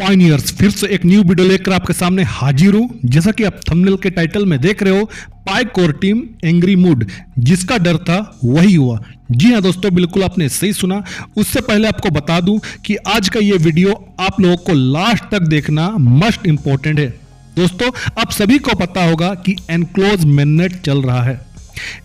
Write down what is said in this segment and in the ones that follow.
Pioneers फिर से एक न्यू वीडियो लेकर आपके सामने हाजिर हूं। जैसा कि आप थंबनेल के टाइटल में देख रहे हो, पाई कोर टीम एंग्री मूड, जिसका डर था वही हुआ। जी हां दोस्तों, बिल्कुल आपने सही सुना। उससे पहले आपको बता दूं कि आज का ये वीडियो आप लोगों को लास्ट तक देखना मस्ट इंपॉर्टेंट है। दोस्तों, आप सभी को पता होगा कि एनक्लोज मेननेट चल रहा है।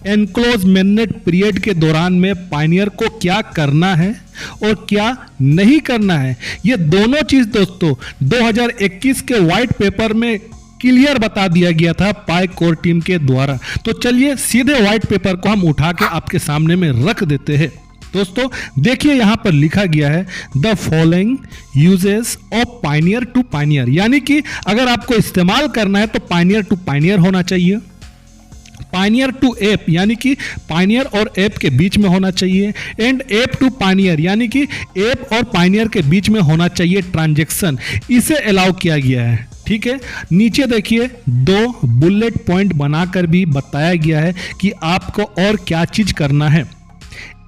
एनक्लोज मेननेट पीरियड के दौरान में पायनियर को क्या करना है और क्या नहीं करना है, ये दोनों चीज दोस्तों 2021 के व्हाइट पेपर में क्लियर बता दिया गया था पाई कोर टीम के द्वारा। तो चलिए सीधे व्हाइट पेपर को हम उठा के आपके सामने में रख देते हैं। दोस्तों देखिए, यहां पर लिखा गया है the following uses of pioneer to pioneer, यानी कि अगर आपको इस्तेमाल करना है तो पायनियर टू पायनियर होना चाहिए, पायनियर टू एप यानी कि पायनियर और एप के बीच में होना चाहिए, एंड एप टू पायनियर यानी कि एप और पायनियर के बीच में होना चाहिए ट्रांजैक्शन। इसे अलाउ किया गया है। ठीक है, नीचे देखिए 2 बुलेट पॉइंट बनाकर भी बताया गया है कि आपको और क्या चीज करना है।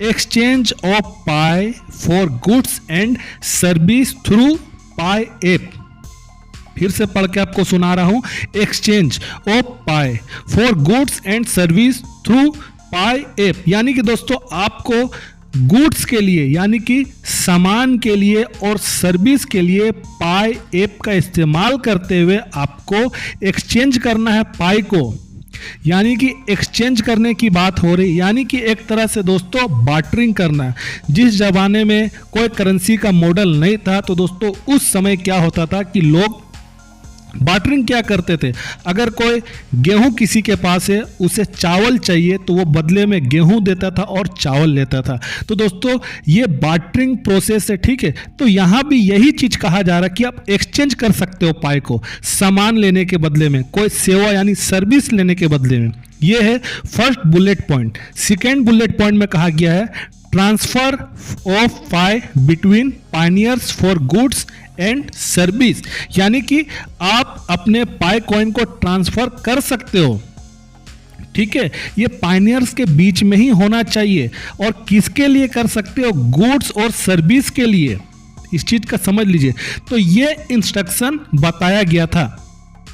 Exchange of pi for goods and service through pi app, फिर से पढ़ के आपको सुना रहा हूं, exchange of pi for goods and service through pi app, यानी कि दोस्तों आपको गुड्स के लिए यानी कि सामान के लिए और सर्विस के लिए पाई एप का इस्तेमाल करते हुए आपको एक्सचेंज करना है पाई को, यानी कि एक्सचेंज करने की बात हो रही, यानी कि एक तरह से दोस्तों बार्टरिंग करना है। जिस जमाने में कोई करेंसी का मॉडल नहीं था तो दोस्तों उस समय क्या होता था कि लोग बार्टरिंग क्या करते थे। अगर कोई गेहूं किसी के पास है, उसे चावल चाहिए तो वो बदले में गेहूं देता था और चावल लेता था। तो दोस्तों ये बार्टरिंग प्रोसेस है। ठीक है, तो यहां भी यही चीज कहा जा रहा है कि आप एक्सचेंज कर सकते हो पाई को, सामान लेने के बदले में, कोई सेवा यानी सर्विस लेने के बदले में। ये है first bullet point. Second bullet point में कहा गया है transfer of pi between pioneers for goods and service, यानी कि आप अपने पाई कॉइन को ट्रांसफर कर सकते हो। ठीक है, ये पायनियर्स के बीच में ही होना चाहिए। और किसके लिए कर सकते हो? गुड्स और सर्विस के लिए। इस चीज का समझ लीजिए। तो ये इंस्ट्रक्शन बताया गया था।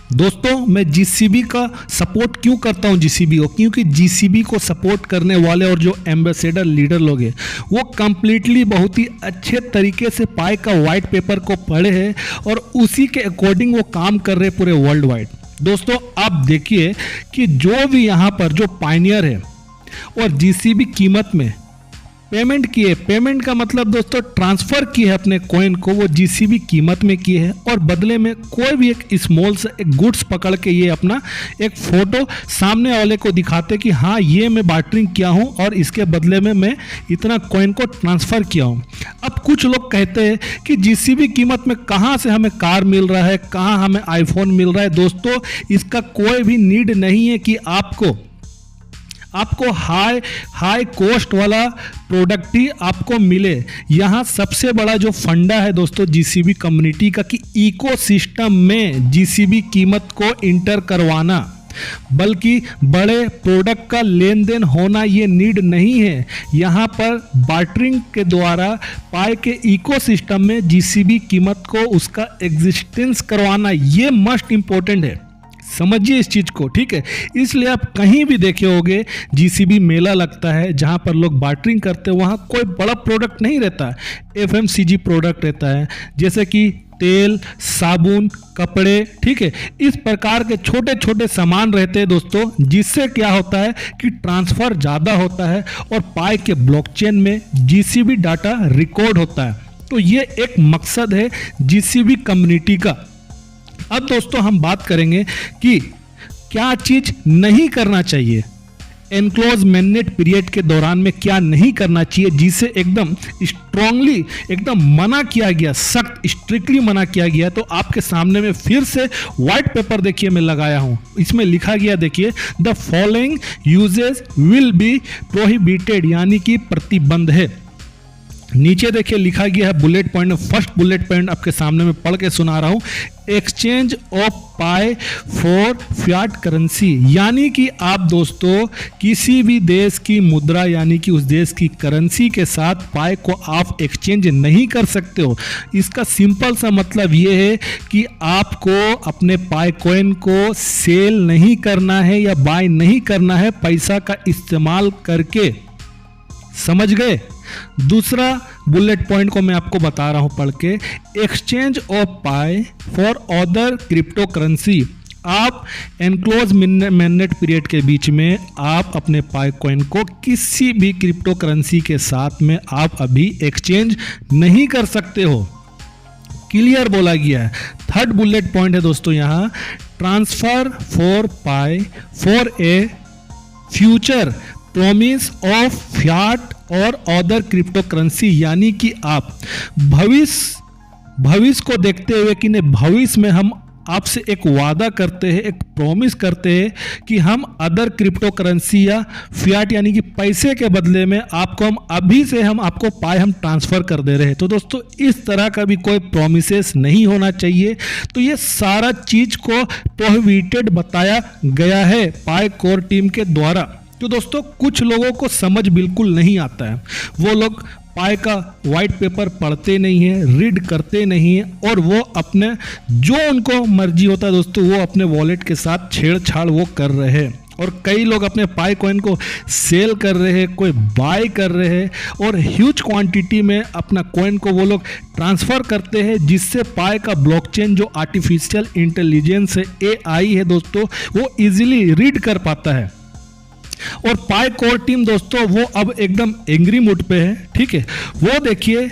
दोस्तों मैं जीसीबी का सपोर्ट क्यों करता हूं जीसीबी को? क्योंकि जीसीबी को सपोर्ट करने वाले और जो एम्बेसडर लीडर लोग हैं वो कंप्लीटली बहुत ही अच्छे तरीके से पाई का व्हाइट पेपर को पढ़े हैं और उसी के अकॉर्डिंग वो काम कर रहे पूरे वर्ल्ड वाइड। दोस्तों आप देखिए कि जो भी यहाँ पर जो पायनियर है और जीसीबी कीमत में पेमेंट किए, पेमेंट का मतलब दोस्तों ट्रांसफर किए है अपने कॉइन को, वो जीसीबी कीमत में किए हैं और बदले में कोई भी एक स्मॉल से एक गुड्स पकड़ के ये अपना एक फोटो सामने वाले को दिखाते कि हाँ ये मैं बार्टरिंग किया हूँ और इसके बदले में मैं इतना कॉइन को ट्रांसफर किया हूँ। अब कुछ लोग कहते हैं कि जीसीबी कीमत में कहाँ से हमें कार मिल रहा है, कहाँ हमें आईफोन मिल रहा है। दोस्तों इसका कोई भी नीड नहीं है कि आपको हाई कॉस्ट वाला प्रोडक्ट ही आपको मिले। यहाँ सबसे बड़ा जो फंडा है दोस्तों जीसीबी कम्युनिटी का कि इकोसिस्टम में जीसीबी कीमत को इंटर करवाना, बल्कि बड़े प्रोडक्ट का लेन देन होना ये नीड नहीं है। यहाँ पर बार्टरिंग के द्वारा पाई के इकोसिस्टम में जीसीबी कीमत को उसका एग्जिस्टेंस करवाना ये मस्ट इंपॉर्टेंट है। समझिए इस चीज को। ठीक है, इसलिए आप कहीं भी देखे होंगे जीसीबी मेला लगता है जहां पर लोग बार्टरिंग करते हैं, वहां कोई बड़ा प्रोडक्ट नहीं रहता है, एफएमसीजी प्रोडक्ट रहता है, जैसे कि तेल, साबुन, कपड़े। ठीक है, इस प्रकार के छोटे छोटे सामान रहते हैं दोस्तों, जिससे क्या होता है कि ट्रांसफर ज़्यादा होता है और पाई के ब्लॉकचेन में जीसीबी डाटा रिकॉर्ड होता है। तो ये एक मकसद है जीसीबी कम्युनिटी का। अब दोस्तों हम बात करेंगे कि क्या चीज नहीं करना चाहिए एनक्लोज मेननेट पीरियड के दौरान में, क्या नहीं करना चाहिए, जिसे एकदम स्ट्रांगली एकदम मना किया गया, सख्त स्ट्रिक्टली मना किया गया। तो आपके सामने में फिर से व्हाइट पेपर देखिए मैं लगाया हूं, इसमें लिखा गया देखिए the following uses will be prohibited, यानी कि प्रतिबंध है। नीचे देखिए लिखा गया है bullet point, first bullet point आपके सामने में पढ़ के सुना रहा हूं, exchange of pi for Fiat currency, यानी कि आप दोस्तों किसी भी देश की मुद्रा यानी कि उस देश की करेंसी के साथ पाई को आप एक्सचेंज नहीं कर सकते हो। इसका सिंपल सा मतलब ये है कि आपको अपने पाई कॉइन को सेल नहीं करना है या बाय नहीं करना है पैसा का इस्तेमाल करके, समझ गए। दूसरा बुलेट पॉइंट को मैं आपको बता रहा हूं पढ़ के, exchange of pi for other crypto currency, आप एनक्लोज मैंडेट पीरियड के बीच में आप अपने पाई कॉइन को किसी भी क्रिप्टो करेंसी के साथ में आप अभी एक्सचेंज नहीं कर सकते हो, क्लियर बोला गया है। थर्ड बुलेट पॉइंट है दोस्तों यहाँ, transfer for pi for a future promise of Fiat और अदर क्रिप्टो करेंसी, यानी कि आप भविष्य को देखते हुए कि नहीं, भविष्य में हम आपसे एक वादा करते हैं, एक प्रॉमिस करते हैं कि हम अदर क्रिप्टो करेंसी या फियाट यानी कि पैसे के बदले में आपको हम अभी से हम आपको पाई हम ट्रांसफ़र कर दे रहे हैं। तो दोस्तों इस तरह का भी कोई प्रोमिसेस नहीं होना चाहिए। तो ये सारा चीज़ को प्रोहिबिटेड बताया गया है पाई कोर टीम के द्वारा। तो दोस्तों कुछ लोगों को समझ बिल्कुल नहीं आता है, वो लोग पाई का वाइट पेपर पढ़ते नहीं हैं, रीड करते नहीं हैं और वो अपने जो उनको मर्जी होता है दोस्तों वो अपने वॉलेट के साथ छेड़छाड़ वो कर रहे हैं। और कई लोग अपने पाई कॉइन को सेल कर रहे हैं, कोई बाय कर रहे हैं और ह्यूज क्वांटिटी में अपना कॉइन को वो लोग ट्रांसफ़र करते हैं, जिससे पाई का ब्लॉकचेन जो आर्टिफिशियल इंटेलिजेंस है AI है दोस्तों, वो इजीली रीड कर पाता है। और पाई कोर टीम दोस्तों वो अब एकदम एंग्री मूड पे है, ठीक है। वो देखिए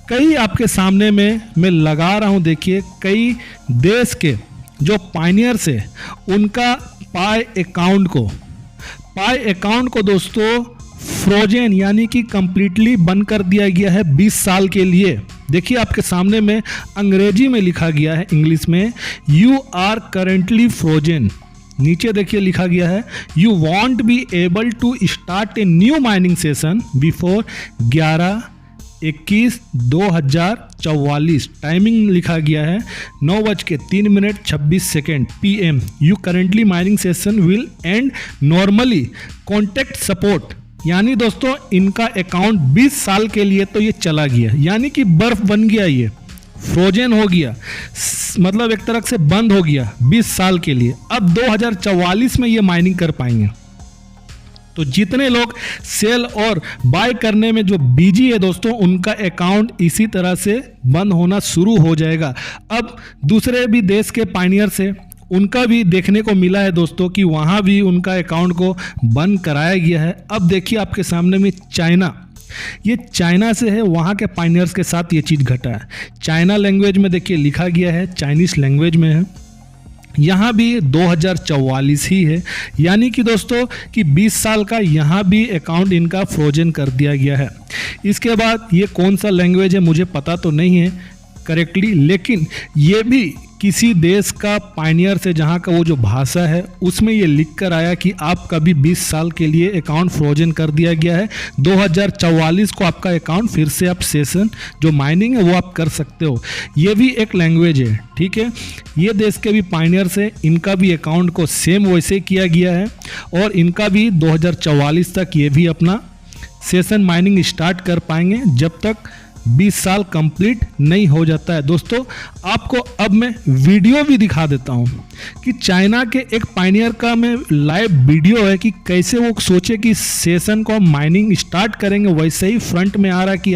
कई आपके सामने में मैं लगा रहा हूं, देखिए कई देश के जो पायनियर्स है उनका पाई अकाउंट को दोस्तों फ्रोजन यानी कि कंप्लीटली बंद कर दिया गया है 20 साल के लिए। देखिए आपके सामने में अंग्रेजी में लिखा गया है, इंग्लिश में, यू आर करेंटली फ्रोजन। नीचे देखिए लिखा गया है, you want be able to start a new mining session before 11/21/2044। Timing लिखा गया है 9:03 PM। You currently mining session will end normally contact support, यानी दोस्तों इनका अकाउंट 20 साल के लिए तो ये चला गया, यानी कि बर्फ बन गया, ये फ्रोजन हो गया, मतलब एक तरह से बंद हो गया 20 साल के लिए। अब 2044 में ये माइनिंग कर पाएंगे। तो जितने लोग सेल और बाय करने में जो बिजी है दोस्तों, उनका अकाउंट इसी तरह से बंद होना शुरू हो जाएगा। अब दूसरे भी देश के पायनियर्स है, उनका भी देखने को मिला है दोस्तों कि वहाँ भी उनका अकाउंट को बंद कराया गया है। अब देखिए आपके सामने में चाइना, ये चाइना से है, वहाँ के पायनियर्स के साथ ये चीज़ घटा है। चाइना लैंग्वेज में देखिए लिखा गया है, चाइनीस लैंग्वेज में है, यहाँ भी 2044 ही है, यानी कि दोस्तों कि 20 साल का यहाँ भी अकाउंट इनका फ्रोजन कर दिया गया है। इसके बाद ये कौन सा लैंग्वेज है मुझे पता तो नहीं है करेक्टली, लेकिन ये भी किसी देश का पायनियर से जहाँ का वो जो भाषा है उसमें ये लिख कर आया कि आपका भी 20 साल के लिए अकाउंट फ्रोजन कर दिया गया है। 2044 को आपका अकाउंट फिर से आप सेशन जो माइनिंग है वो आप कर सकते हो। ये भी एक लैंग्वेज है, ठीक है। ये देश के भी पायनियर्स है, इनका भी अकाउंट को सेम वैसे किया गया है और इनका भी 2044 तक ये भी अपना सेशन माइनिंग स्टार्ट कर पाएंगे, जब तक 20 साल कंप्लीट नहीं हो जाता है। दोस्तों आपको अब मैं वीडियो भी दिखा देता हूं कि चाइना के एक पायनियर का मैं लाइव वीडियो है कि कैसे वो सोचे कि सेशन को माइनिंग स्टार्ट करेंगे, वैसे ही फ्रंट में आ रहा है कि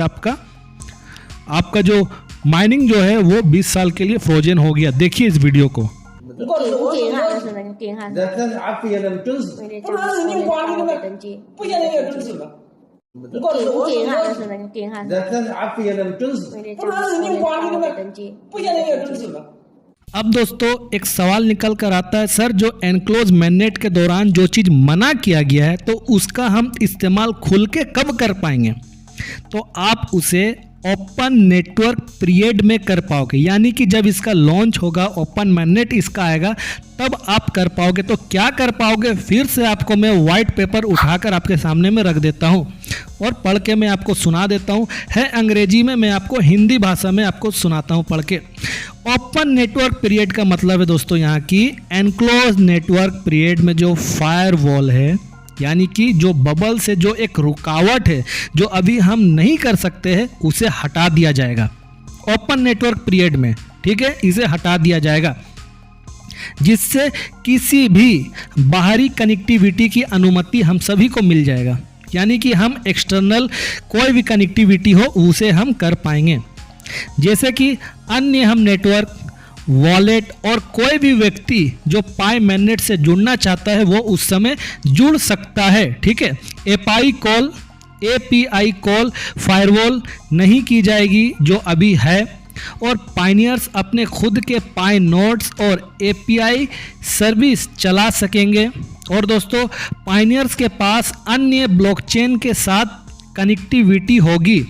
आपका जो माइनिंग जो है वो 20 साल के लिए फ्रोजन हो गया। देखिए इस वीडियो को। अब दोस्तों एक सवाल निकल कर आता है, सर जो एनक्लोज मैंडेट के दौरान जो चीज़ मना किया गया है तो उसका हम इस्तेमाल खुल के कब कर पाएंगे? तो आप उसे ओपन नेटवर्क पीरियड में कर पाओगे, यानी कि जब इसका लॉन्च होगा, ओपन मैनेट इसका आएगा, तब आप कर पाओगे। तो क्या कर पाओगे, फिर से आपको मैं वाइट पेपर उठाकर आपके सामने में रख देता हूँ और पढ़ के मैं आपको सुना देता हूँ। है अंग्रेजी में, मैं आपको हिंदी भाषा में आपको सुनाता हूँ पढ़ के। ओपन नेटवर्क पीरियड का मतलब है दोस्तों यहाँ की एनक्लोज नेटवर्क पीरियड में जो फायरवॉल है, यानी कि जो बबल से जो एक रुकावट है जो अभी हम नहीं कर सकते हैं, उसे हटा दिया जाएगा ओपन नेटवर्क पीरियड में। ठीक है, इसे हटा दिया जाएगा, जिससे किसी भी बाहरी कनेक्टिविटी की अनुमति हम सभी को मिल जाएगा, यानी कि हम एक्सटर्नल कोई भी कनेक्टिविटी हो उसे हम कर पाएंगे। जैसे कि अन्य हम नेटवर्क, वॉलेट और कोई भी व्यक्ति जो पाई मैनेट से जुड़ना चाहता है वो उस समय जुड़ सकता है। ठीक है, एपीआई कॉल फायरवॉल नहीं की जाएगी जो अभी है, और पायनियर्स अपने खुद के पाई नोड्स और एपीआई सर्विस चला सकेंगे। और दोस्तों, पायनियर्स के पास अन्य ब्लॉकचेन के साथ कनेक्टिविटी होगी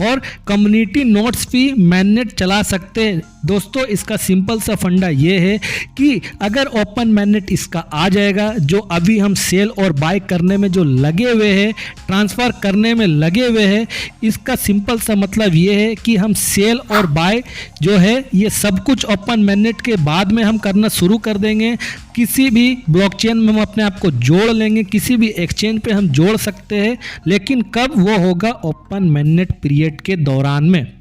और कम्युनिटी नोड्स भी मैनेट चला सकते हैं। दोस्तों, इसका सिंपल सा फंडा ये है कि अगर ओपन मैनेट इसका आ जाएगा, जो अभी हम सेल और बाय करने में जो लगे हुए हैं, ट्रांसफ़र करने में लगे हुए हैं, इसका सिंपल सा मतलब ये है कि हम सेल और बाय जो है ये सब कुछ ओपन मैनेट के बाद में हम करना शुरू कर देंगे। किसी भी ब्लॉकचेन में हम अपने आप को जोड़ लेंगे, किसी भी एक्सचेंज पे हम जोड़ सकते हैं, लेकिन कब वो होगा, ओपन मैनेट पीरियड के दौरान में।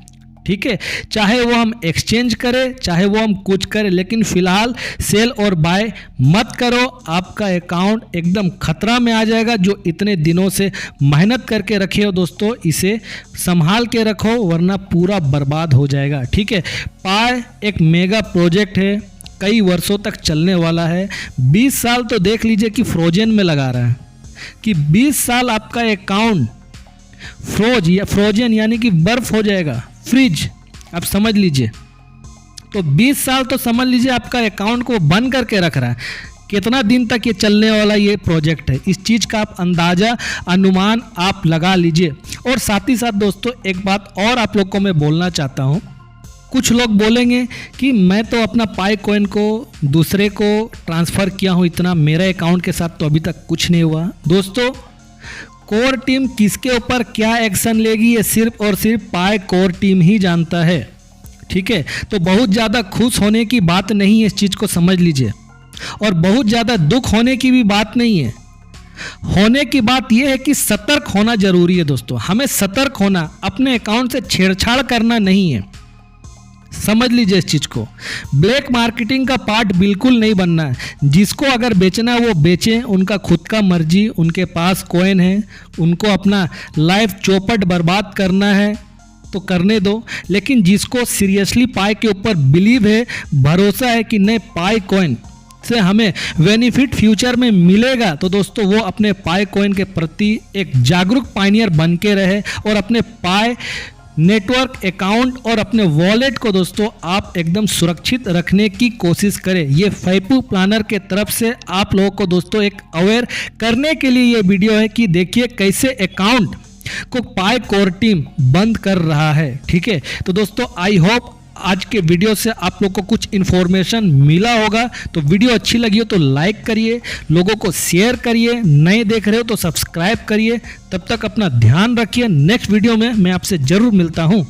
ठीक है, चाहे वो हम एक्सचेंज करें, चाहे वो हम कुछ करें, लेकिन फिलहाल सेल और बाय मत करो, आपका अकाउंट एकदम खतरा में आ जाएगा। जो इतने दिनों से मेहनत करके रखे हो दोस्तों, इसे संभाल के रखो वरना पूरा बर्बाद हो जाएगा। ठीक है, पाई एक मेगा प्रोजेक्ट है, कई वर्षों तक चलने वाला है। 20 साल तो देख लीजिए कि फ्रोजन में लगा रहा है, कि 20 साल आपका अकाउंट फ्रोजन यानी कि बर्फ हो जाएगा, फ्रिज, आप समझ लीजिए। तो 20 साल तो समझ लीजिए आपका अकाउंट को बंद करके रख रहा है। कितना दिन तक ये चलने वाला ये प्रोजेक्ट है, इस चीज़ का आप अंदाज़ा, अनुमान आप लगा लीजिए। और साथ ही साथ दोस्तों, एक बात और आप लोग को मैं बोलना चाहता हूँ। कुछ लोग बोलेंगे कि मैं तो अपना पाई कॉइन को दूसरे को ट्रांसफ़र किया हूँ, इतना मेरे अकाउंट के साथ तो अभी तक कुछ नहीं हुआ। दोस्तों, कोर टीम किसके ऊपर क्या एक्शन लेगी ये सिर्फ और सिर्फ पाई कोर टीम ही जानता है। ठीक है, तो बहुत ज़्यादा खुश होने की बात नहीं है, इस चीज़ को समझ लीजिए, और बहुत ज़्यादा दुख होने की भी बात नहीं है। होने की बात यह है कि सतर्क होना जरूरी है दोस्तों, हमें सतर्क होना, अपने अकाउंट से छेड़छाड़ करना नहीं है, समझ लीजिए इस चीज़ को। ब्लैक मार्केटिंग का पार्ट बिल्कुल नहीं बनना है। जिसको अगर बेचना है वो बेचें, उनका खुद का मर्जी, उनके पास कॉइन है, उनको अपना लाइफ चौपट बर्बाद करना है तो करने दो। लेकिन जिसको सीरियसली पाई के ऊपर बिलीव है, भरोसा है कि नहीं पाई कॉइन से हमें बेनिफिट फ्यूचर में मिलेगा, तो दोस्तों वो अपने पाई कॉइन के प्रति एक जागरूक पायनियर बन के रहे और अपने पाई नेटवर्क अकाउंट और अपने वॉलेट को दोस्तों आप एकदम सुरक्षित रखने की कोशिश करें। ये फैपू प्लानर के तरफ से आप लोगों को दोस्तों एक अवेयर करने के लिए ये वीडियो है कि देखिए कैसे अकाउंट को पाई कोर टीम बंद कर रहा है। ठीक है, तो दोस्तों आई होप आज के वीडियो से आप लोग को कुछ इन्फॉर्मेशन मिला होगा। तो वीडियो अच्छी लगी हो तो लाइक करिए, लोगों को शेयर करिए, नए देख रहे हो तो सब्सक्राइब करिए। तब तक अपना ध्यान रखिए, नेक्स्ट वीडियो में मैं आपसे जरूर मिलता हूँ।